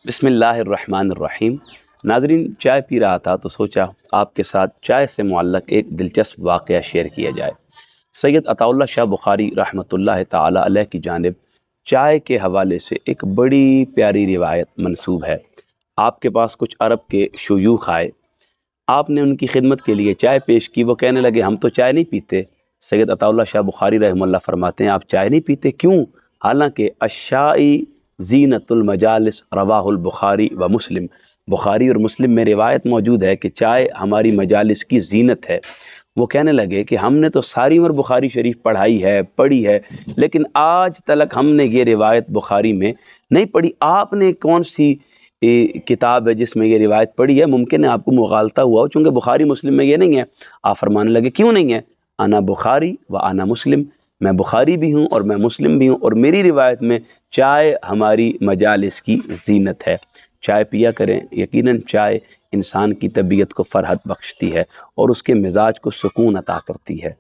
بسم اللہ الرحمن الرحیم۔ ناظرین، چائے پی رہا تھا تو سوچا آپ کے ساتھ چائے سے معلق ایک دلچسپ واقعہ شیئر کیا جائے۔ سید عطا اللہ شاہ بخاری رحمۃ اللہ تعالی علیہ کی جانب چائے کے حوالے سے ایک بڑی پیاری روایت منسوب ہے۔ آپ کے پاس کچھ عرب کے شیوخ آئے، آپ نے ان کی خدمت کے لیے چائے پیش کی۔ وہ کہنے لگے ہم تو چائے نہیں پیتے۔ سید عطا اللہ شاہ بخاری رحمہ اللہ فرماتے ہیں آپ چائے نہیں پیتے، کیوں؟ حالانکہ الشائی زینت المجالس رواہ البخاری و مسلم، بخاری اور مسلم میں روایت موجود ہے کہ چائے ہماری مجالس کی زینت ہے۔ وہ کہنے لگے کہ ہم نے تو ساری عمر بخاری شریف پڑھی ہے لیکن آج تلک ہم نے یہ روایت بخاری میں نہیں پڑھی۔ آپ نے کون سی کتاب ہے جس میں یہ روایت پڑھی ہے؟ ممکن ہے آپ کو مغالطہ ہوا ہو، چونکہ بخاری مسلم میں یہ نہیں ہے۔ آپ فرمانے لگے کیوں نہیں ہے؟ انا بخاری و انا مسلم، میں بخاری بھی ہوں اور میں مسلم بھی ہوں، اور میری روایت میں چائے ہماری مجالس کی زینت ہے۔ چائے پیا کریں، یقیناً چائے انسان کی طبیعت کو فرحت بخشتی ہے اور اس کے مزاج کو سکون عطا کرتی ہے۔